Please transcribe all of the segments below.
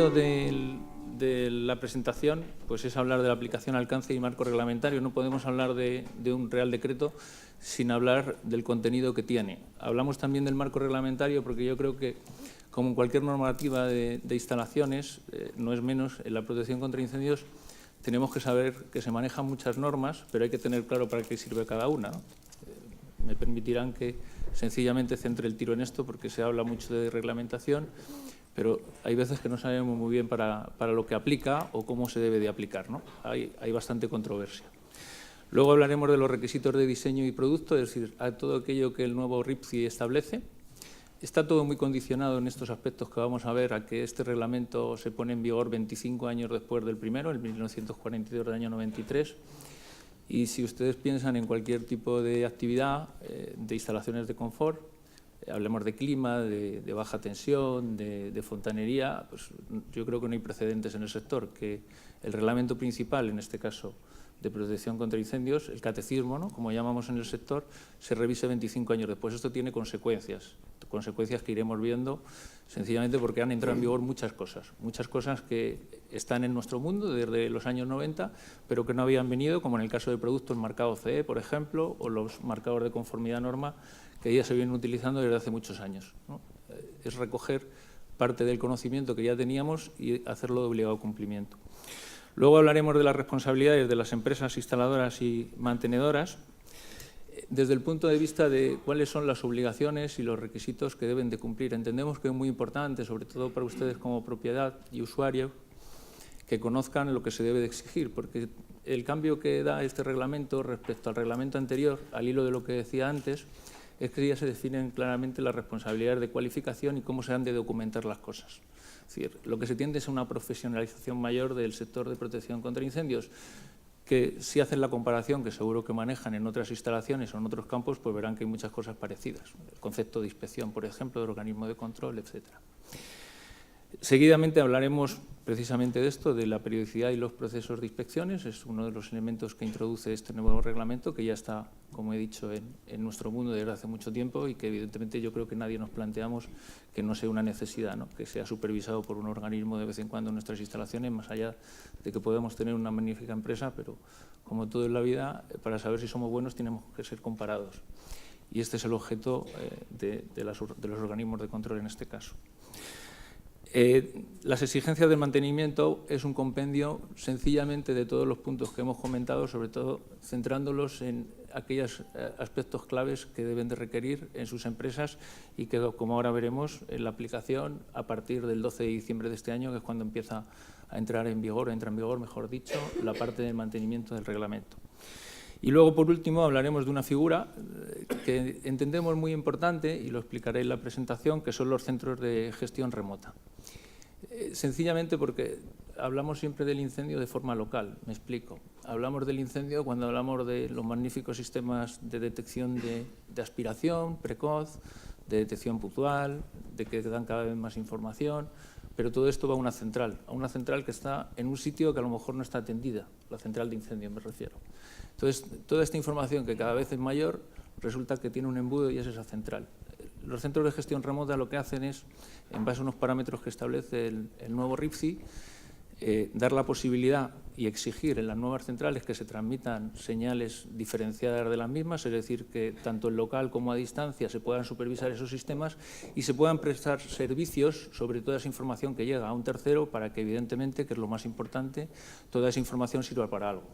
contenido de la presentación pues es hablar de la aplicación, alcance y marco reglamentario. No podemos hablar de un Real Decreto sin hablar del contenido que tiene. Hablamos también del marco reglamentario porque yo creo que, como en cualquier normativa de instalaciones, no es menos, en la protección contra incendios tenemos que saber que se manejan muchas normas, pero hay que tener claro para qué sirve cada una, ¿no? Me permitirán que sencillamente centre el tiro en esto porque se habla mucho de reglamentación, pero hay veces que no sabemos muy bien para lo que aplica o cómo se debe de aplicar, ¿no? Hay bastante controversia. Luego hablaremos de los requisitos de diseño y producto, es decir, a todo aquello que el nuevo RIPCI establece. Está todo muy condicionado en estos aspectos que vamos a ver a que este reglamento se pone en vigor 25 años después del primero, el 1942 del año 93. Y si ustedes piensan en cualquier tipo de actividad, de instalaciones de confort, hablemos de clima, de baja tensión, de fontanería, pues yo creo que no hay precedentes en el sector, que el reglamento principal, en este caso de protección contra incendios, el catecismo, ¿no?, como llamamos en el sector, se revise 25 años después. Esto tiene consecuencias que iremos viendo sencillamente porque han entrado en vigor muchas cosas que están en nuestro mundo desde los años 90, pero que no habían venido, como en el caso de productos marcados CE, por ejemplo, o los marcadores de conformidad norma, que ya se vienen utilizando desde hace muchos años, ¿no? Es recoger parte del conocimiento que ya teníamos y hacerlo de obligado cumplimiento. Luego hablaremos de las responsabilidades de las empresas instaladoras y mantenedoras desde el punto de vista de cuáles son las obligaciones y los requisitos que deben de cumplir. Entendemos que es muy importante, sobre todo para ustedes como propiedad y usuario, que conozcan lo que se debe de exigir, porque el cambio que da este reglamento respecto al reglamento anterior, al hilo de lo que decía antes, es que ya se definen claramente las responsabilidades de cualificación y cómo se han de documentar las cosas. Es decir, lo que se tiende es a una profesionalización mayor del sector de protección contra incendios, que si hacen la comparación, que seguro que manejan en otras instalaciones o en otros campos, pues verán que hay muchas cosas parecidas. El concepto de inspección, por ejemplo, del organismo de control, etcétera. Seguidamente hablaremos precisamente de esto, de la periodicidad y los procesos de inspecciones. Es uno de los elementos que introduce este nuevo reglamento, que ya está, como he dicho, en nuestro mundo desde hace mucho tiempo y que evidentemente yo creo que nadie nos planteamos que no sea una necesidad, ¿no?, que sea supervisado por un organismo de vez en cuando en nuestras instalaciones, más allá de que podemos tener una magnífica empresa, pero como todo en la vida, para saber si somos buenos tenemos que ser comparados. Y este es el objeto de los organismos de control en este caso. Las exigencias del mantenimiento es un compendio sencillamente de todos los puntos que hemos comentado, sobre todo centrándolos en aquellos aspectos claves que deben de requerir en sus empresas y que, como ahora veremos, en la aplicación a partir del 12 de diciembre de este año, que es cuando empieza a entrar en vigor, mejor dicho, la parte del mantenimiento del reglamento. Y luego, por último, hablaremos de una figura que entendemos muy importante, y lo explicaré en la presentación, que son los centros de gestión remota. Sencillamente porque hablamos siempre del incendio de forma local, me explico. Hablamos del incendio cuando hablamos de los magníficos sistemas de detección de aspiración precoz, de detección puntual, de que dan cada vez más información, pero todo esto va a una central que está en un sitio que a lo mejor no está atendida, la central de incendio me refiero. Entonces, toda esta información que cada vez es mayor, resulta que tiene un embudo y es esa central. Los centros de gestión remota lo que hacen es, en base a unos parámetros que establece el nuevo RIPCI, dar la posibilidad y exigir en las nuevas centrales que se transmitan señales diferenciadas de las mismas, es decir, que tanto en local como a distancia se puedan supervisar esos sistemas y se puedan prestar servicios sobre toda esa información que llega a un tercero para que, evidentemente, que es lo más importante, toda esa información sirva para algo,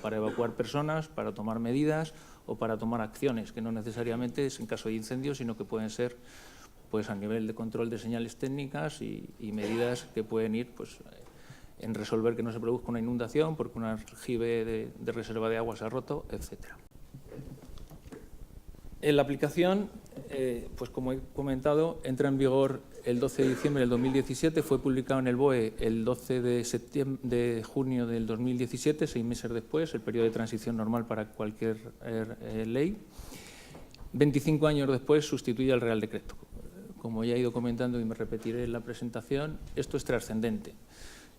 para evacuar personas, para tomar medidas o para tomar acciones, que no necesariamente es en caso de incendio, sino que pueden ser pues, a nivel de control de señales técnicas y medidas que pueden ir pues, en resolver que no se produzca una inundación porque un aljibe de reserva de agua se ha roto, etcétera. En la aplicación, pues como he comentado, entra en vigor el 12 de diciembre del 2017, fue publicado en el BOE el 12 de junio del 2017, 6 meses después, el periodo de transición normal para cualquier ley. 25 años después sustituye al Real Decreto. Como ya he ido comentando y me repetiré en la presentación, esto es trascendente.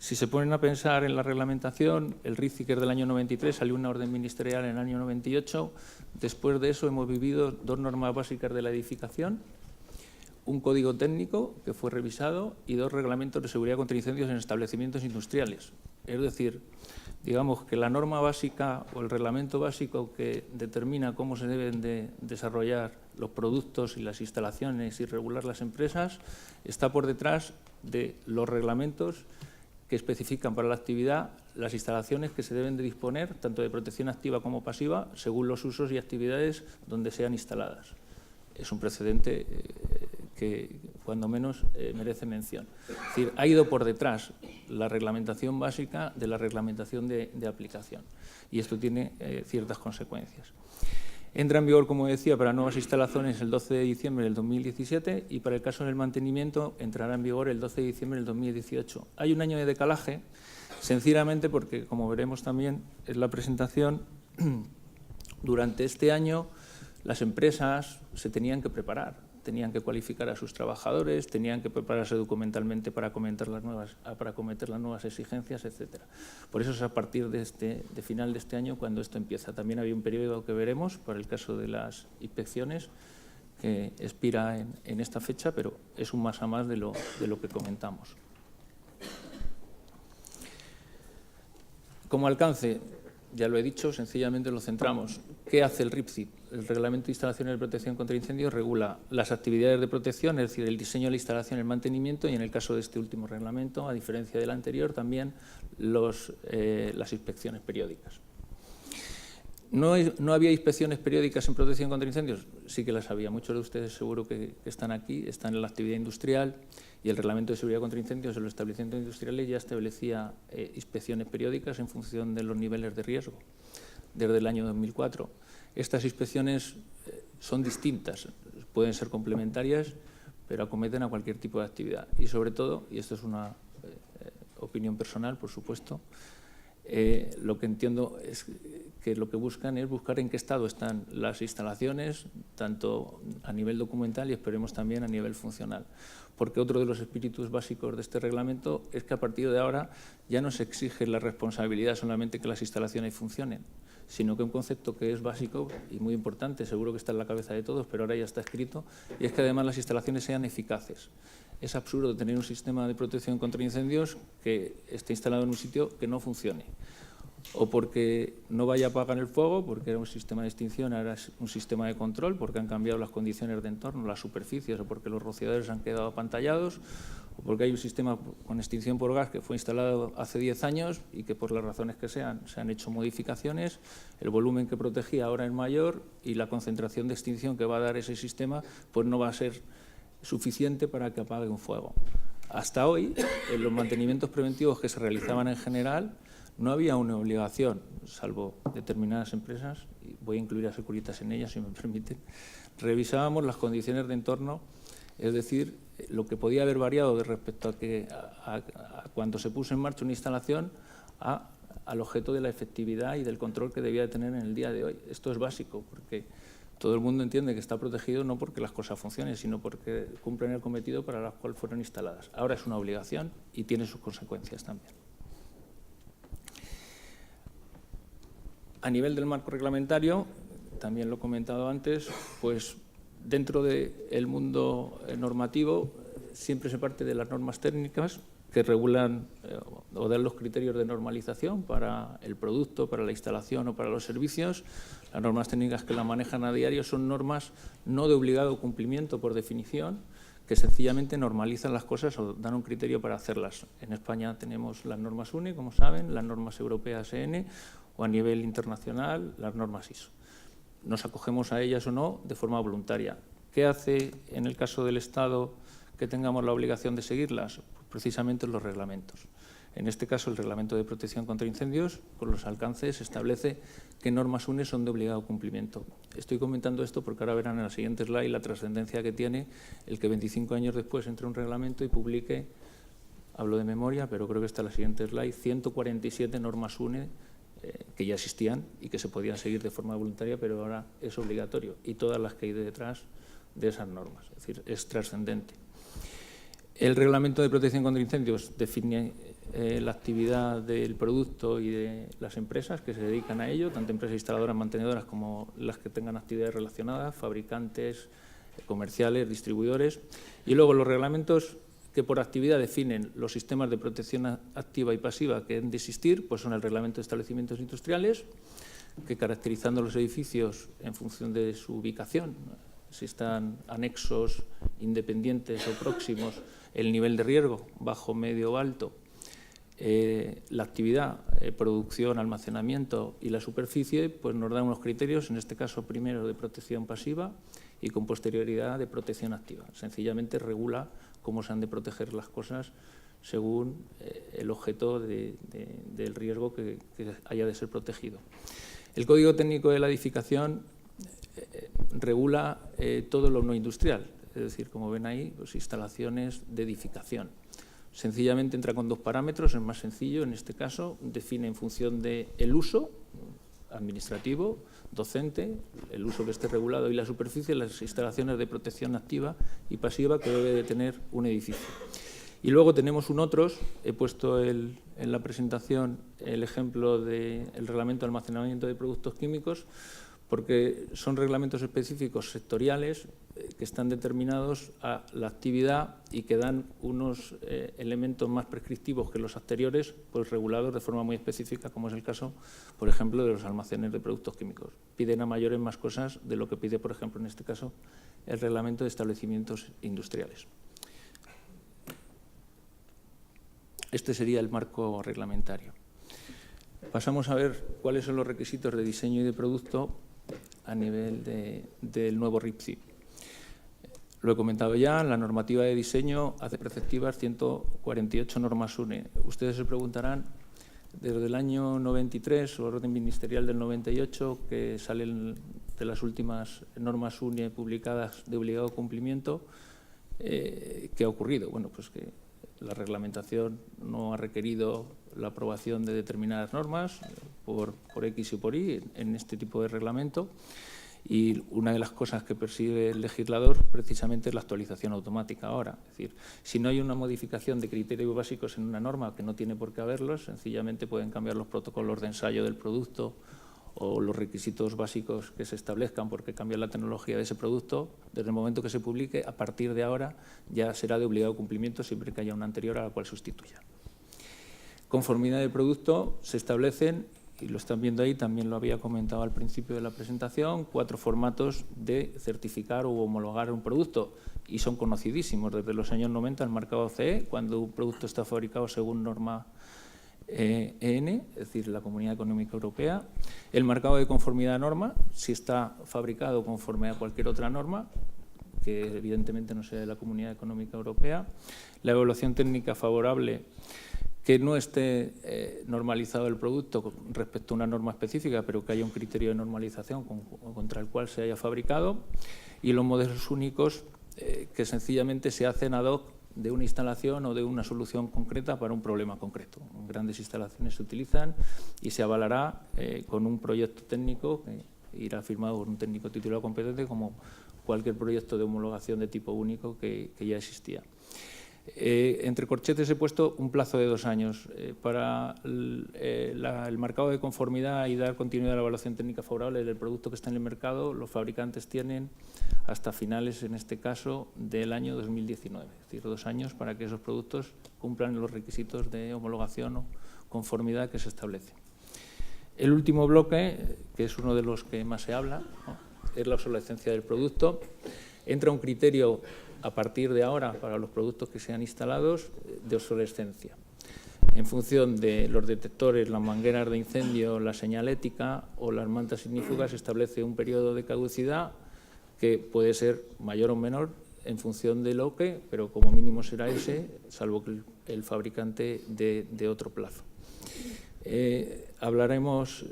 Si se ponen a pensar en la reglamentación, el RIPCI, que es del año 93, salió una orden ministerial en el año 98. Después de eso hemos vivido dos normas básicas de la edificación, un código técnico que fue revisado y 2 reglamentos de seguridad contra incendios en establecimientos industriales. Es decir, digamos que la norma básica o el reglamento básico que determina cómo se deben de desarrollar los productos y las instalaciones y regular las empresas está por detrás de los reglamentos que especifican para la actividad las instalaciones que se deben de disponer, tanto de protección activa como pasiva, según los usos y actividades donde sean instaladas. Es un precedente que, cuando menos, merece mención. Es decir, ha ido por detrás la reglamentación básica de la reglamentación de aplicación, y esto tiene ciertas consecuencias. Entra en vigor, como decía, para nuevas instalaciones el 12 de diciembre del 2017 y para el caso del mantenimiento entrará en vigor el 12 de diciembre del 2018. Hay un año de decalaje, sencillamente porque, como veremos también en la presentación, durante este año las empresas se tenían que preparar, tenían que cualificar a sus trabajadores, tenían que prepararse documentalmente para acometer las nuevas exigencias, etcétera. Por eso es a partir de final de este año cuando esto empieza. También había un periodo que veremos para el caso de las inspecciones que expira en esta fecha, pero es un más a más de lo que comentamos. Como alcance, ya lo he dicho, sencillamente lo centramos. ¿Qué hace el RIPCIP? El Reglamento de Instalaciones de Protección contra Incendios regula las actividades de protección, es decir, el diseño de la instalación, el mantenimiento y, en el caso de este último reglamento, a diferencia del anterior, también las inspecciones periódicas. ¿No había inspecciones periódicas en protección contra incendios? Sí que las había. Muchos de ustedes seguro que están aquí, están en la actividad industrial, y el Reglamento de Seguridad contra Incendios en los establecimientos industriales ya establecía inspecciones periódicas en función de los niveles de riesgo, desde el año 2004. Estas inspecciones son distintas, pueden ser complementarias, pero acometen a cualquier tipo de actividad. Y sobre todo, y esto es una opinión personal, por supuesto, lo que entiendo es que lo que buscan es buscar en qué estado están las instalaciones, tanto a nivel documental y esperemos también a nivel funcional. Porque otro de los espíritus básicos de este reglamento es que a partir de ahora ya no se exige la responsabilidad solamente que las instalaciones funcionen, sino que un concepto que es básico y muy importante, seguro que está en la cabeza de todos, pero ahora ya está escrito, y es que además las instalaciones sean eficaces. Es absurdo tener un sistema de protección contra incendios que esté instalado en un sitio que no funcione, o porque no vaya a apagar el fuego, porque era un sistema de extinción, ahora es un sistema de control, porque han cambiado las condiciones de entorno, las superficies, o porque los rociadores han quedado apantallados, o porque hay un sistema con extinción por gas que fue instalado hace 10 años y que, por las razones que sean, se han hecho modificaciones, el volumen que protegía ahora es mayor y la concentración de extinción que va a dar ese sistema pues no va a ser suficiente para que apague un fuego. Hasta hoy, en los mantenimientos preventivos que se realizaban en general, no había una obligación, salvo determinadas empresas, y voy a incluir a Securitas en ellas, si me permiten, revisábamos las condiciones de entorno, es decir, lo que podía haber variado de respecto a cuando se puso en marcha una instalación al objeto de la efectividad y del control que debía de tener en el día de hoy. Esto es básico, porque todo el mundo entiende que está protegido no porque las cosas funcionen, sino porque cumplen el cometido para el cual fueron instaladas. Ahora es una obligación y tiene sus consecuencias también. A nivel del marco reglamentario, también lo he comentado antes, pues dentro del mundo normativo siempre se parte de las normas técnicas que regulan o dan los criterios de normalización para el producto, para la instalación o para los servicios. Las normas técnicas que la manejan a diario son normas no de obligado cumplimiento por definición, que sencillamente normalizan las cosas o dan un criterio para hacerlas. En España tenemos las normas UNE, como saben, las normas europeas EN, o a nivel internacional las normas ISO. Nos acogemos a ellas o no de forma voluntaria. ¿Qué hace en el caso del Estado que tengamos la obligación de seguirlas? Precisamente los reglamentos. En este caso, el Reglamento de Protección contra Incendios, con los alcances, establece qué normas UNE son de obligado cumplimiento. Estoy comentando esto porque ahora verán en la siguiente slide la trascendencia que tiene el que 25 años después entre un reglamento y publique, hablo de memoria, pero creo que está en la siguiente slide, 147 normas UNE que ya existían y que se podían seguir de forma voluntaria, pero ahora es obligatorio, y todas las que hay detrás de esas normas. Es decir, es trascendente. El Reglamento de Protección contra Incendios define la actividad del producto y de las empresas que se dedican a ello, tanto empresas instaladoras, mantenedoras, como las que tengan actividades relacionadas, fabricantes, comerciales, distribuidores. Y luego los reglamentos que por actividad definen los sistemas de protección activa y pasiva que deben de existir, pues son el Reglamento de Establecimientos Industriales, que caracterizando los edificios en función de su ubicación, si están anexos, independientes o próximos, el nivel de riesgo, bajo, medio o alto, la actividad, producción, almacenamiento y la superficie, pues nos dan unos criterios, en este caso primero de protección pasiva y con posterioridad de protección activa. Sencillamente regula cómo se han de proteger las cosas según el objeto del riesgo que haya de ser protegido. El Código Técnico de la Edificación regula todo lo no industrial, es decir, como ven ahí, pues, instalaciones de edificación. Sencillamente entra con 2 parámetros, es más sencillo en este caso, define en función del uso administrativo, docente, el uso que esté regulado y la superficie, las instalaciones de protección activa y pasiva que debe de tener un edificio. Y luego tenemos un otros, he puesto en la presentación el ejemplo del Reglamento de Almacenamiento de Productos Químicos, porque son reglamentos específicos sectoriales que están determinados a la actividad y que dan unos elementos más prescriptivos que los anteriores, pues regulados de forma muy específica, como es el caso, por ejemplo, de los almacenes de productos químicos. Piden a mayores más cosas de lo que pide, por ejemplo, en este caso, el Reglamento de Establecimientos Industriales. Este sería el marco reglamentario. Pasamos a ver cuáles son los requisitos de diseño y de producto a nivel del nuevo RIPCI. Lo he comentado ya, la normativa de diseño hace preceptivas 148 normas UNE. Ustedes se preguntarán, desde el año 93, o orden ministerial del 98, que salen de las últimas normas UNE publicadas de obligado cumplimiento, ¿qué ha ocurrido? Bueno, pues que la reglamentación no ha requerido la aprobación de determinadas normas por X y por Y en este tipo de reglamento, y una de las cosas que persigue el legislador precisamente es la actualización automática ahora. Es decir, si no hay una modificación de criterios básicos en una norma, que no tiene por qué haberlos, sencillamente pueden cambiar los protocolos de ensayo del producto o los requisitos básicos que se establezcan porque cambia la tecnología de ese producto. Desde el momento que se publique, a partir de ahora ya será de obligado cumplimiento siempre que haya una anterior a la cual sustituya. Conformidad del producto, se establecen, y lo están viendo ahí, también lo había comentado al principio de la presentación, 4 formatos de certificar o homologar un producto, y son conocidísimos desde los años 90, el marcado CE, cuando un producto está fabricado según norma EN, es decir, la Comunidad Económica Europea, el marcado de conformidad a norma, si está fabricado conforme a cualquier otra norma, que evidentemente no sea de la Comunidad Económica Europea, la evaluación técnica favorable, que no esté normalizado el producto respecto a una norma específica, pero que haya un criterio de normalización contra el cual se haya fabricado, y los modelos únicos que sencillamente se hacen ad hoc de una instalación o de una solución concreta para un problema concreto. En grandes instalaciones se utilizan y se avalará con un proyecto técnico que irá firmado por un técnico titulado competente, como cualquier proyecto de homologación de tipo único que ya existía. Entre corchetes he puesto un plazo de 2 años para el marcado de conformidad y dar continuidad a la evaluación técnica favorable del producto que está en el mercado. Los fabricantes tienen hasta finales, en este caso, del año 2019, es decir, 2 años para que esos productos cumplan los requisitos de homologación o conformidad que se establecen. El último bloque, que es uno de los que más se habla, ¿no?, es la obsolescencia del producto. Entra un criterio a partir de ahora para los productos que sean instalados de obsolescencia. En función de los detectores, las mangueras de incendio, la señalética o las mantas ignífugas, se establece un periodo de caducidad que puede ser mayor o menor en función de lo que, pero como mínimo será ese, salvo que el fabricante de otro plazo. Hablaremos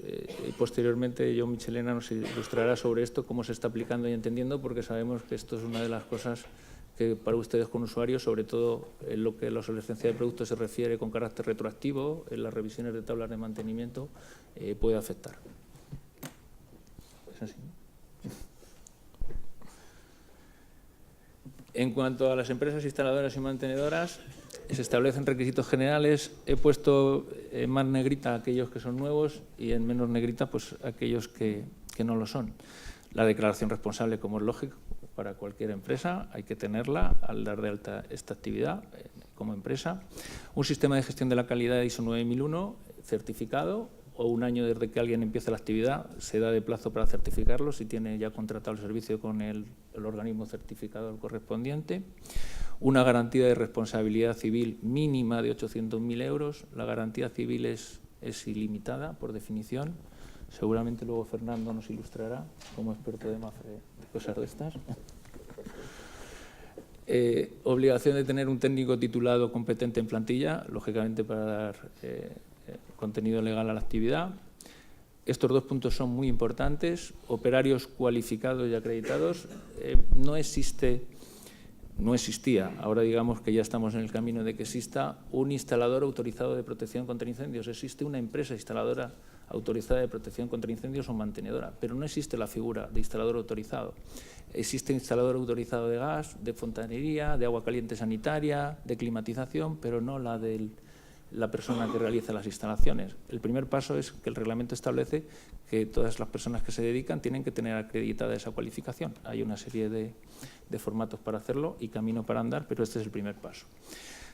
posteriormente, John Michelena nos ilustrará sobre esto, cómo se está aplicando y entendiendo, porque sabemos que esto es una de las cosas que para ustedes como usuarios, sobre todo en lo que a la obsolescencia de productos se refiere con carácter retroactivo, en las revisiones de tablas de mantenimiento, puede afectar. ¿Es así? En cuanto a las empresas instaladoras y mantenedoras, se establecen requisitos generales. He puesto en más negrita aquellos que son nuevos y en menos negrita pues aquellos que no lo son. La declaración responsable, como es lógico, para cualquier empresa, hay que tenerla al dar de alta esta actividad como empresa. Un sistema de gestión de la calidad ISO 9001 certificado, o un año desde que alguien empieza la actividad, se da de plazo para certificarlo si tiene ya contratado el servicio con el organismo certificador correspondiente. Una garantía de responsabilidad civil mínima de 800.000 euros. La garantía civil es ilimitada, por definición. Seguramente luego Fernando nos ilustrará, como experto de MAFRE, de cosas de estas. Obligación de tener un técnico titulado competente en plantilla, lógicamente para dar contenido legal a la actividad. Estos dos puntos son muy importantes. Operarios cualificados y acreditados. No existía, ahora digamos que ya estamos en el camino de que exista un instalador autorizado de protección contra incendios. Existe una empresa instaladora autorizada de protección contra incendios o mantenedora, pero no existe la figura de instalador autorizado. Existe instalador autorizado de gas, de fontanería, de agua caliente sanitaria, de climatización, pero no la de la persona que realiza las instalaciones. El primer paso es que el reglamento establece que todas las personas que se dedican tienen que tener acreditada esa cualificación. Hay una serie de formatos para hacerlo y camino para andar, pero este es el primer paso.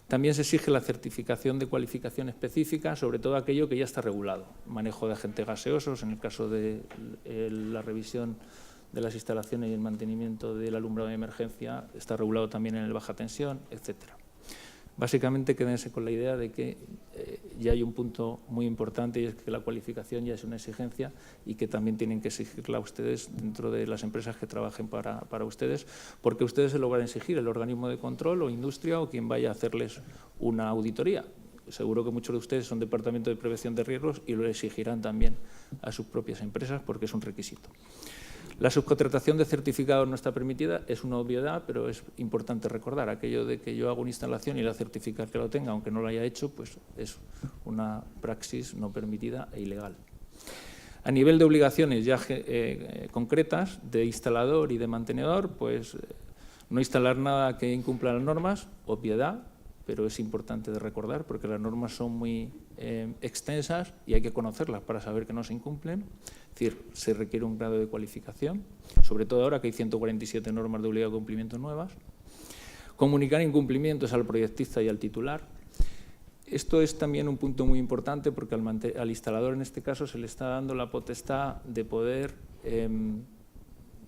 También se exige la certificación de cualificación específica, sobre todo aquello que ya está regulado. Manejo de agentes gaseosos, en el caso de la revisión de las instalaciones y el mantenimiento del alumbrado de emergencia, está regulado también en el baja tensión, etcétera. Básicamente quédense con la idea de que ya hay un punto muy importante y es que la cualificación ya es una exigencia y que también tienen que exigirla ustedes dentro de las empresas que trabajen para ustedes, porque ustedes se lo van a exigir, el organismo de control o industria o quien vaya a hacerles una auditoría. Seguro que muchos de ustedes son departamento de prevención de riesgos y lo exigirán también a sus propias empresas porque es un requisito. La subcontratación de certificados no está permitida, es una obviedad, pero es importante recordar aquello de que yo hago una instalación y la certificar que lo tenga, aunque no lo haya hecho, pues es una praxis no permitida e ilegal. A nivel de obligaciones ya concretas de instalador y de mantenedor, pues no instalar nada que incumpla las normas, obviedad, pero es importante de recordar porque las normas son muy extensas y hay que conocerlas para saber que no se incumplen. Es decir, se requiere un grado de cualificación, sobre todo ahora que hay 147 normas de obligado cumplimiento nuevas. Comunicar incumplimientos al proyectista y al titular. Esto es también un punto muy importante porque al instalador en este caso se le está dando la potestad de poder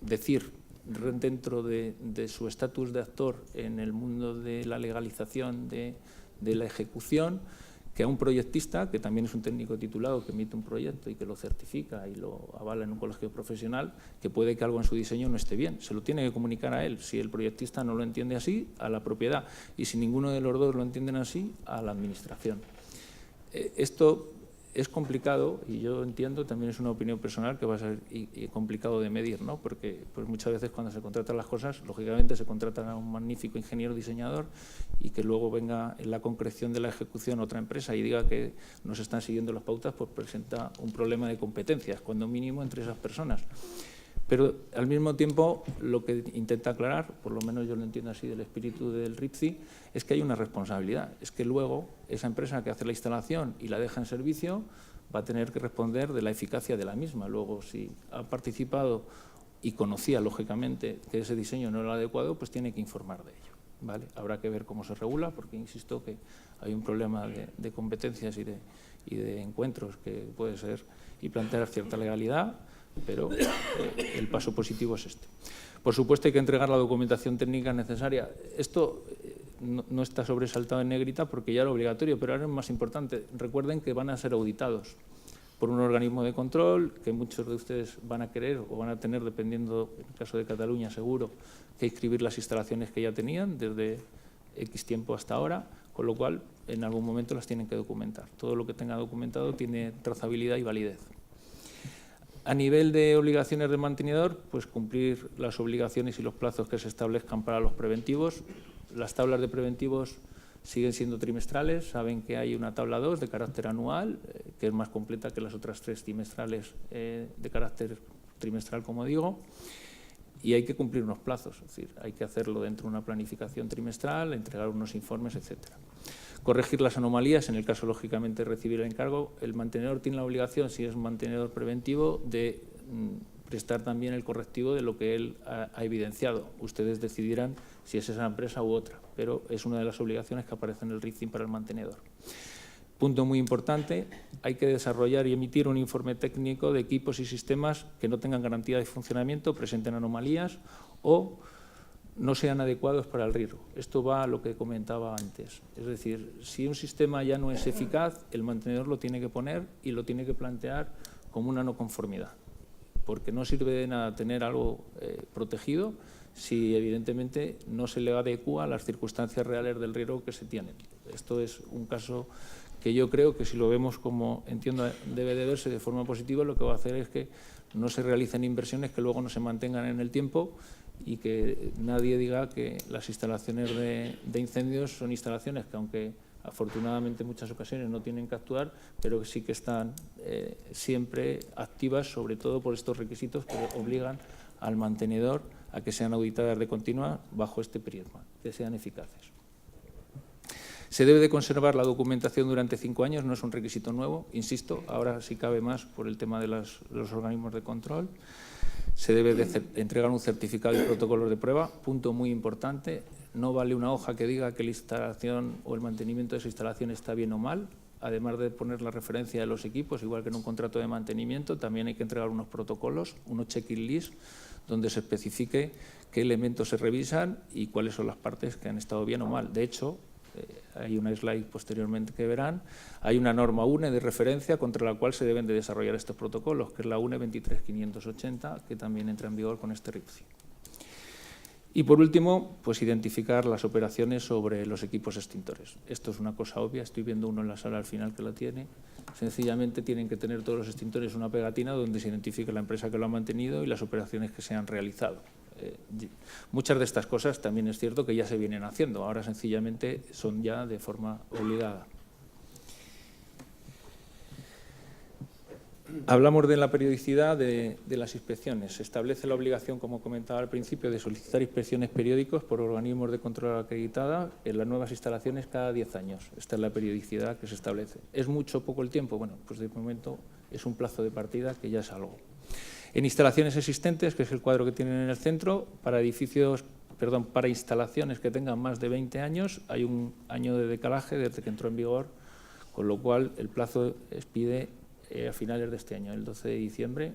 decir dentro de su estatus de actor en el mundo de la legalización de la ejecución, que a un proyectista, que también es un técnico titulado que emite un proyecto y que lo certifica y lo avala en un colegio profesional, que puede que algo en su diseño no esté bien. Se lo tiene que comunicar a él. Si el proyectista no lo entiende así, a la propiedad. Y si ninguno de los dos lo entienden así, a la administración. Esto es complicado y yo entiendo, también es una opinión personal, que va a ser complicado de medir, ¿no? Porque pues muchas veces cuando se contratan las cosas, lógicamente se contratan a un magnífico ingeniero diseñador y que luego venga en la concreción de la ejecución otra empresa y diga que no se están siguiendo las pautas, pues presenta un problema de competencias, cuando mínimo entre esas personas. Pero al mismo tiempo lo que intenta aclarar, por lo menos yo lo entiendo así del espíritu del RIPCI, es que hay una responsabilidad. Es que luego esa empresa que hace la instalación y la deja en servicio va a tener que responder de la eficacia de la misma. Luego, si ha participado y conocía, lógicamente, que ese diseño no era el adecuado, pues tiene que informar de ello, ¿vale? Habrá que ver cómo se regula, porque insisto que hay un problema de competencias y de encuentros que puede ser y plantear cierta legalidad, pero el paso positivo es este. Por supuesto hay que entregar la documentación técnica necesaria. Esto no está sobresaltado en negrita porque ya era obligatorio, pero ahora es más importante. Recuerden que van a ser auditados por un organismo de control, que muchos de ustedes van a querer o van a tener, dependiendo, en el caso de Cataluña seguro, que inscribir las instalaciones que ya tenían desde X tiempo hasta ahora, con lo cual en algún momento las tienen que documentar. Todo lo que tenga documentado tiene trazabilidad y validez. A nivel de obligaciones del mantenedor, pues cumplir las obligaciones y los plazos que se establezcan para los preventivos. Las tablas de preventivos siguen siendo trimestrales. Saben que hay una tabla 2 de carácter anual, que es más completa que las otras 3 trimestrales de carácter trimestral, como digo. Y hay que cumplir unos plazos, es decir, hay que hacerlo dentro de una planificación trimestral, entregar unos informes, etcétera. Corregir las anomalías, en el caso, lógicamente, de recibir el encargo. El mantenedor tiene la obligación, si es un mantenedor preventivo, de prestar también el correctivo de lo que él ha evidenciado. Ustedes decidirán si es esa empresa u otra, pero es una de las obligaciones que aparece en el RICIM para el mantenedor. Punto muy importante, hay que desarrollar y emitir un informe técnico de equipos y sistemas que no tengan garantía de funcionamiento, presenten anomalías o no sean adecuados para el riesgo. Esto va a lo que comentaba antes. Es decir, si un sistema ya no es eficaz, el mantenedor lo tiene que poner y lo tiene que plantear como una no conformidad, porque no sirve de nada tener algo protegido si evidentemente no se le adecúa a las circunstancias reales del riesgo que se tienen. Esto es un caso que yo creo que si lo vemos como entiendo debe de verse de forma positiva, lo que va a hacer es que no se realicen inversiones que luego no se mantengan en el tiempo y que nadie diga que las instalaciones de incendios son instalaciones que, aunque afortunadamente en muchas ocasiones no tienen que actuar, pero que sí que están siempre activas, sobre todo por estos requisitos que obligan al mantenedor a que sean auditadas de continua bajo este prisma, que sean eficaces. Se debe de conservar la documentación durante 5 años, no es un requisito nuevo, insisto, ahora sí cabe más por el tema de los organismos de control. Se debe de entregar un certificado y protocolos de prueba, punto muy importante. No vale una hoja que diga que la instalación o el mantenimiento de esa instalación está bien o mal. Además de poner la referencia de los equipos, igual que en un contrato de mantenimiento, también hay que entregar unos protocolos, unos checklist, donde se especifique qué elementos se revisan y cuáles son las partes que han estado bien o mal. De hecho, hay una slide posteriormente que verán, hay una norma UNE de referencia contra la cual se deben de desarrollar estos protocolos, que es la UNE 23580, que también entra en vigor con este RICIM. Y por último, pues identificar las operaciones sobre los equipos extintores. Esto es una cosa obvia, estoy viendo uno en la sala al final que la tiene. Sencillamente tienen que tener todos los extintores una pegatina donde se identifique la empresa que lo ha mantenido y las operaciones que se han realizado. Muchas de estas cosas también es cierto que ya se vienen haciendo, ahora sencillamente son ya de forma obligada. Hablamos de la periodicidad de las inspecciones. Se establece la obligación, como comentaba al principio, de solicitar inspecciones periódicas por organismos de control acreditada en las nuevas instalaciones cada 10 años. Esta es la periodicidad que se establece. ¿Es mucho o poco el tiempo? Bueno, pues de momento es un plazo de partida que ya es algo. En instalaciones existentes, que es el cuadro que tienen en el centro, para instalaciones que tengan más de 20 años, hay un año de decalaje desde que entró en vigor, con lo cual el plazo expide a finales de este año, el 12 de diciembre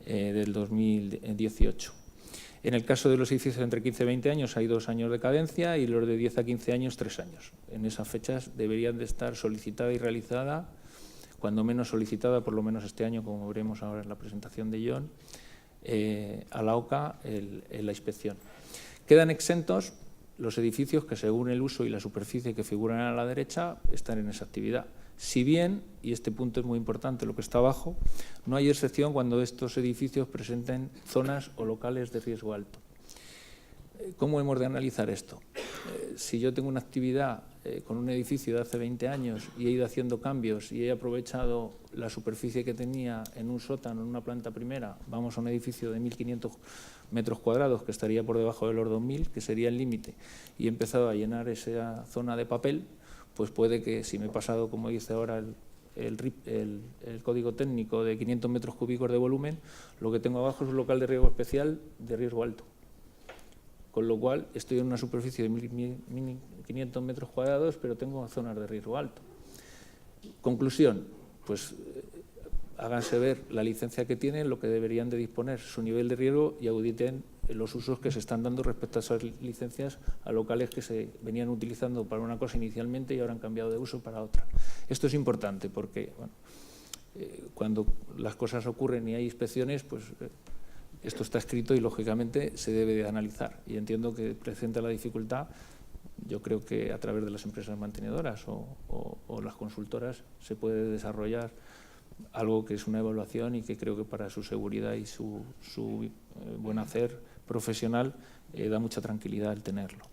del 2018. En el caso de los edificios entre 15 y 20 años hay 2 años de cadencia y los de 10 a 15 años 3 años. En esas fechas deberían de estar solicitada y realizada, cuando menos solicitada, por lo menos este año, como veremos ahora en la presentación de John, a la OCA la inspección. Quedan exentos los edificios que, según el uso y la superficie que figuran a la derecha, están en esa actividad. Si bien, y este punto es muy importante, lo que está abajo, no hay excepción cuando estos edificios presenten zonas o locales de riesgo alto. ¿Cómo hemos de analizar esto? Si yo tengo una actividad con un edificio de hace 20 años y he ido haciendo cambios y he aprovechado la superficie que tenía en un sótano, en una planta primera, vamos a un edificio de 1.500 metros cuadrados que estaría por debajo de los 2.000, que sería el límite, y he empezado a llenar esa zona de papel, pues puede que si me he pasado, como dice ahora el código técnico, de 500 metros cúbicos de volumen, lo que tengo abajo es un local de riesgo especial de riesgo alto. Con lo cual estoy en una superficie de 1.500 metros cuadrados, pero tengo zonas de riesgo alto. Conclusión, pues háganse ver la licencia que tienen, lo que deberían de disponer, su nivel de riesgo, y auditen los usos que se están dando respecto a esas licencias a locales que se venían utilizando para una cosa inicialmente y ahora han cambiado de uso para otra. Esto es importante porque cuando las cosas ocurren y hay inspecciones, pues esto está escrito y, lógicamente, se debe de analizar. Y entiendo que presenta la dificultad, yo creo que a través de las empresas mantenedoras o las consultoras se puede desarrollar algo que es una evaluación y que creo que para su seguridad y su buen hacer profesional da mucha tranquilidad el tenerlo.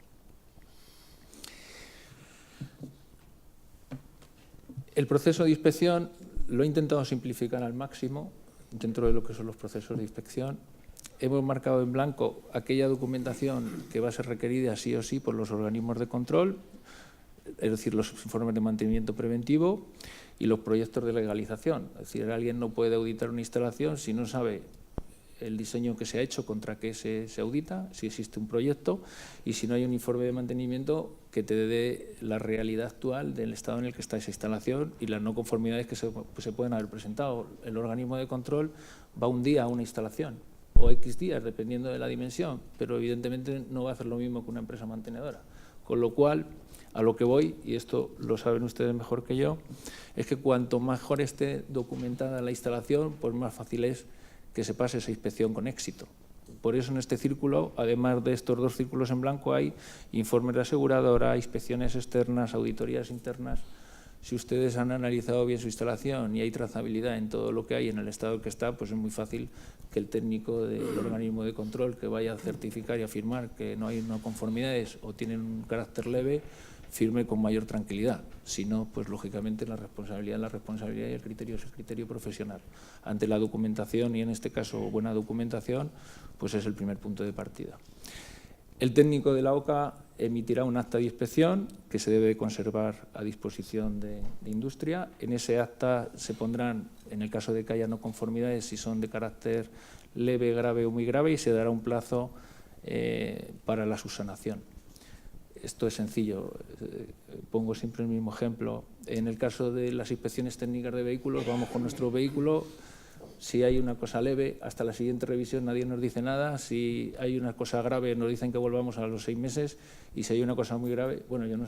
El proceso de inspección lo he intentado simplificar al máximo dentro de lo que son los procesos de inspección. Hemos marcado en blanco aquella documentación que va a ser requerida sí o sí por los organismos de control, es decir, los informes de mantenimiento preventivo y los proyectos de legalización. Es decir, alguien no puede auditar una instalación si no sabe el diseño que se ha hecho, contra qué se audita, si existe un proyecto, y si no hay un informe de mantenimiento que te dé la realidad actual del estado en el que está esa instalación y las no conformidades que se pueden haber presentado. El organismo de control va un día a una instalación, o X días, dependiendo de la dimensión, pero evidentemente no va a hacer lo mismo que una empresa mantenedora. Con lo cual, a lo que voy, y esto lo saben ustedes mejor que yo, es que cuanto mejor esté documentada la instalación, pues más fácil es que se pase esa inspección con éxito. Por eso en este círculo, además de estos 2 círculos en blanco, hay informes de aseguradora, inspecciones externas, auditorías internas. Si ustedes han analizado bien su instalación y hay trazabilidad en todo lo que hay en el estado que está, pues es muy fácil que el técnico del organismo de control que vaya a certificar y a afirmar que no hay no conformidades o tienen un carácter leve, firme con mayor tranquilidad. Si no, pues lógicamente la responsabilidad y el criterio es el criterio profesional. Ante la documentación, y en este caso buena documentación, pues es el primer punto de partida. El técnico de la OCA emitirá un acta de inspección que se debe conservar a disposición de industria. En ese acta se pondrán, en el caso de que haya no conformidades, si son de carácter leve, grave o muy grave, y se dará un plazo para la subsanación. Esto es sencillo, pongo siempre el mismo ejemplo. En el caso de las inspecciones técnicas de vehículos, vamos con nuestro vehículo. Si hay una cosa leve, hasta la siguiente revisión nadie nos dice nada. Si hay una cosa grave, nos dicen que volvamos a los 6 meses. Y si hay una cosa muy grave, bueno, yo no,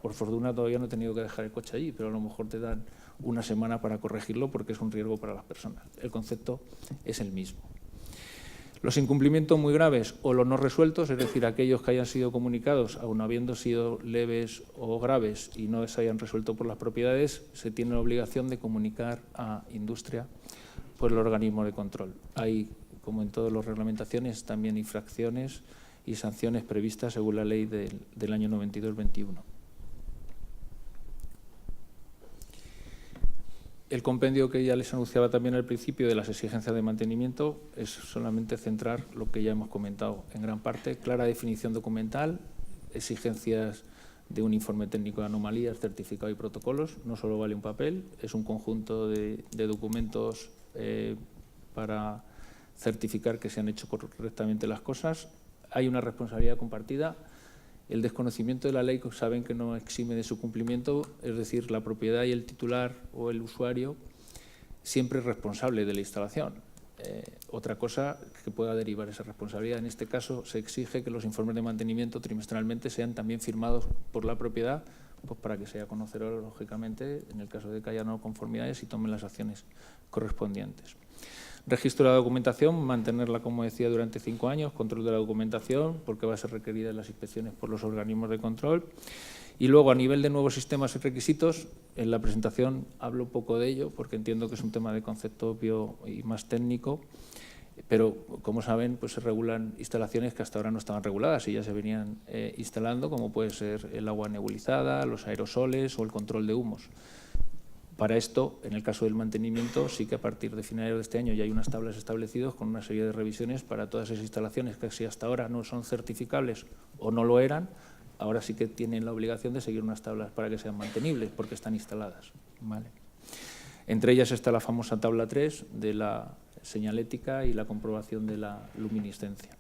por fortuna todavía no he tenido que dejar el coche allí, pero a lo mejor te dan una semana para corregirlo porque es un riesgo para las personas. El concepto es el mismo. Los incumplimientos muy graves o los no resueltos, es decir, aquellos que hayan sido comunicados, aun habiendo sido leves o graves y no se hayan resuelto por las propiedades, se tiene la obligación de comunicar a industria por el organismo de control. Hay, como en todas las reglamentaciones, también infracciones y sanciones previstas según la ley del año 92-21. El compendio que ya les anunciaba también al principio de las exigencias de mantenimiento es solamente centrar lo que ya hemos comentado en gran parte: clara definición documental, exigencias de un informe técnico de anomalías, certificado y protocolos. No solo vale un papel, es un conjunto de documentos para certificar que se han hecho correctamente las cosas. Hay una responsabilidad compartida. El desconocimiento de la ley saben que no exime de su cumplimiento, es decir, la propiedad y el titular o el usuario siempre es responsable de la instalación. Otra cosa que pueda derivar esa responsabilidad. En este caso, se exige que los informes de mantenimiento trimestralmente sean también firmados por la propiedad, pues para que sea conocedor, lógicamente, en el caso de que haya no conformidades, y tomen las acciones correspondientes. Registro de la documentación, mantenerla, como decía, durante 5 años, control de la documentación, porque va a ser requerida en las inspecciones por los organismos de control. Y luego, a nivel de nuevos sistemas y requisitos, en la presentación hablo poco de ello, porque entiendo que es un tema de concepto obvio y más técnico, pero, como saben, pues se regulan instalaciones que hasta ahora no estaban reguladas y ya se venían instalando, como puede ser el agua nebulizada, los aerosoles o el control de humos. Para esto, en el caso del mantenimiento, sí que a partir de finales de este año ya hay unas tablas establecidas con una serie de revisiones para todas esas instalaciones que si hasta ahora no son certificables o no lo eran, ahora sí que tienen la obligación de seguir unas tablas para que sean mantenibles, porque están instaladas. ¿Vale? Entre ellas está la famosa tabla 3 de la señalética y la comprobación de la luminiscencia.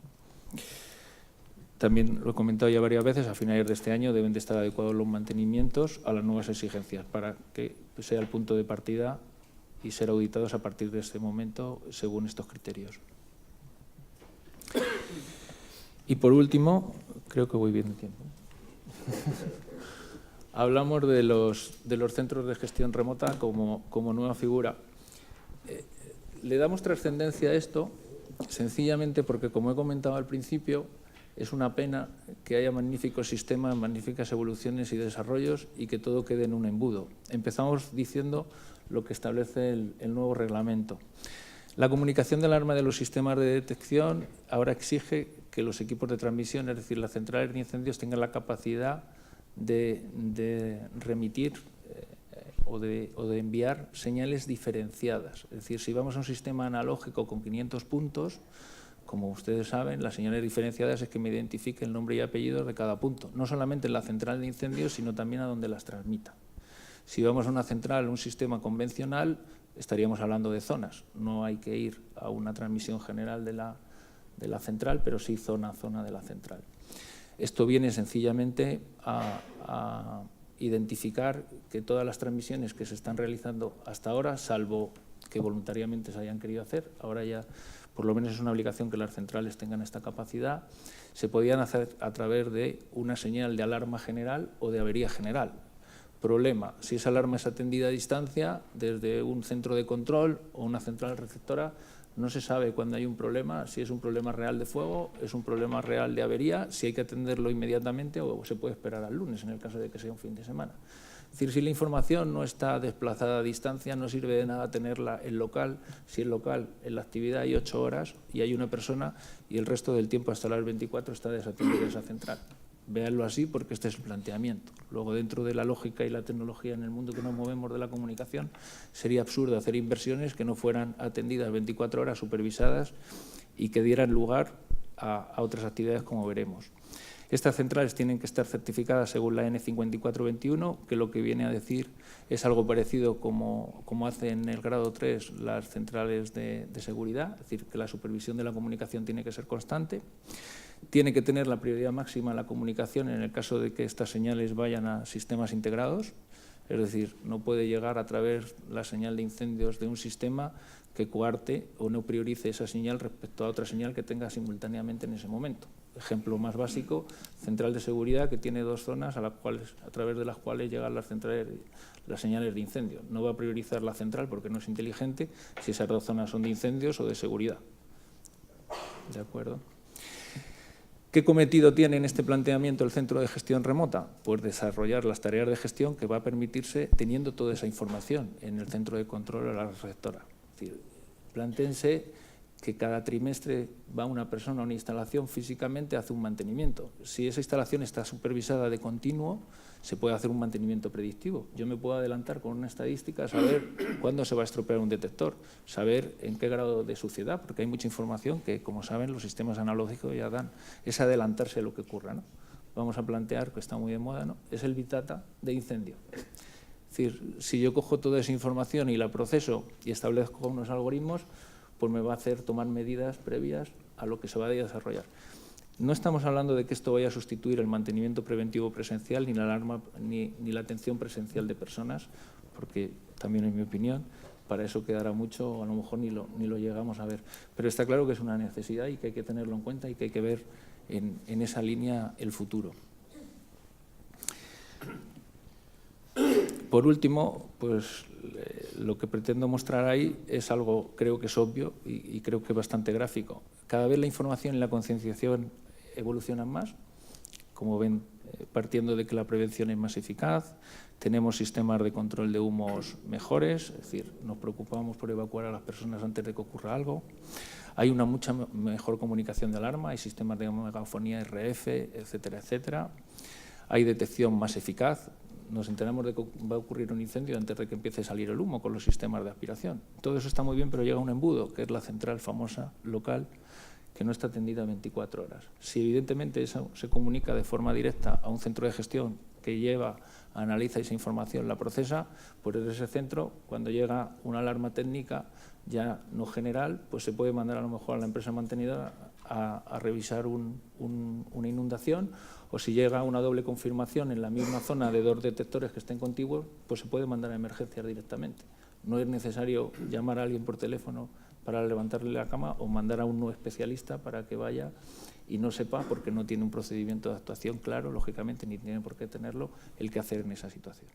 También lo he comentado ya varias veces, a finales de este año deben de estar adecuados los mantenimientos a las nuevas exigencias para que sea el punto de partida y ser auditados a partir de este momento según estos criterios. Y por último, creo que voy bien de tiempo. Hablamos de los centros de gestión remota como nueva figura. Le damos trascendencia a esto sencillamente porque, como he comentado al principio, es una pena que haya magníficos sistemas, magníficas evoluciones y desarrollos y que todo quede en un embudo. Empezamos diciendo lo que establece el nuevo reglamento. La comunicación de alarma de los sistemas de detección ahora exige que los equipos de transmisión, es decir, las centrales de incendios, tengan la capacidad de remitir o de enviar señales diferenciadas. Es decir, si vamos a un sistema analógico con 500 puntos, como ustedes saben, las señales diferenciadas es que me identifique el nombre y apellido de cada punto, no solamente en la central de incendios, sino también a donde las transmita. Si vamos a una central, un sistema convencional, estaríamos hablando de zonas. No hay que ir a una transmisión general de la central, pero sí zona a zona de la central. Esto viene sencillamente a identificar que todas las transmisiones que se están realizando hasta ahora, salvo que voluntariamente se hayan querido hacer, ahora ya por lo menos es una obligación que las centrales tengan esta capacidad, se podían hacer a través de una señal de alarma general o de avería general. Problema, si esa alarma es atendida a distancia desde un centro de control o una central receptora, no se sabe cuándo hay un problema, si es un problema real de fuego, es un problema real de avería, si hay que atenderlo inmediatamente o se puede esperar al lunes en el caso de que sea un fin de semana. Es decir, si la información no está desplazada a distancia, no sirve de nada tenerla en local. Si en local, en la actividad hay 8 horas y hay una persona y el resto del tiempo hasta las 24 está desatendida esa central. Véanlo así porque este es el planteamiento. Luego, dentro de la lógica y la tecnología en el mundo que nos movemos de la comunicación, sería absurdo hacer inversiones que no fueran atendidas 24 horas, supervisadas y que dieran lugar a otras actividades, como veremos. Estas centrales tienen que estar certificadas según la N5421, que lo que viene a decir es algo parecido como hace en el grado 3 las centrales de seguridad, es decir, que la supervisión de la comunicación tiene que ser constante. Tiene que tener la prioridad máxima la comunicación en el caso de que estas señales vayan a sistemas integrados, es decir, no puede llegar a través la señal de incendios de un sistema que coarte o no priorice esa señal respecto a otra señal que tenga simultáneamente en ese momento. Ejemplo más básico, central de seguridad que tiene 2 zonas a través de las cuales llegan las señales de incendio. No va a priorizar la central porque no es inteligente si esas 2 zonas son de incendios o de seguridad. ¿De acuerdo? ¿Qué cometido tiene en este planteamiento el centro de gestión remota? Pues desarrollar las tareas de gestión que va a permitirse teniendo toda esa información en el centro de control o la receptora. Es decir, plántense que cada trimestre va una persona a una instalación físicamente, hace un mantenimiento. Si esa instalación está supervisada de continuo, se puede hacer un mantenimiento predictivo. Yo me puedo adelantar con una estadística, saber cuándo se va a estropear un detector, saber en qué grado de suciedad, porque hay mucha información que, como saben, los sistemas analógicos ya dan, es adelantarse a lo que ocurra, ¿no? Vamos a plantear, que está muy de moda, ¿no? Es el Big Data de incendio. Es decir, si yo cojo toda esa información y la proceso y establezco unos algoritmos, pues me va a hacer tomar medidas previas a lo que se va a desarrollar. No estamos hablando de que esto vaya a sustituir el mantenimiento preventivo presencial, ni la alarma, ni la atención presencial de personas, porque también, en mi opinión, para eso quedará mucho, o a lo mejor ni lo llegamos a ver. Pero está claro que es una necesidad y que hay que tenerlo en cuenta y que hay que ver en esa línea el futuro. Por último, pues lo que pretendo mostrar ahí es algo, creo que es obvio y creo que bastante gráfico. Cada vez la información y la concienciación evolucionan más, como ven, partiendo de que la prevención es más eficaz, tenemos sistemas de control de humos mejores, es decir, nos preocupamos por evacuar a las personas antes de que ocurra algo. Hay una mucha mejor comunicación de alarma, hay sistemas de megafonía RF, etcétera, etcétera. Hay detección más eficaz. Nos enteramos de que va a ocurrir un incendio antes de que empiece a salir el humo con los sistemas de aspiración. Todo eso está muy bien, pero llega un embudo, que es la central famosa local, que no está atendida 24 horas. Si evidentemente eso se comunica de forma directa a un centro de gestión que lleva, analiza esa información, la procesa, pues desde ese centro, cuando llega una alarma técnica ya no general, pues se puede mandar a lo mejor a la empresa mantenidora a revisar una inundación, o si llega una doble confirmación en la misma zona de 2 detectores que estén contiguos, pues se puede mandar a emergencias directamente. No es necesario llamar a alguien por teléfono para levantarle la cama o mandar a un no especialista para que vaya y no sepa, porque no tiene un procedimiento de actuación claro, lógicamente, ni tiene por qué tenerlo, el que hacer en esa situación.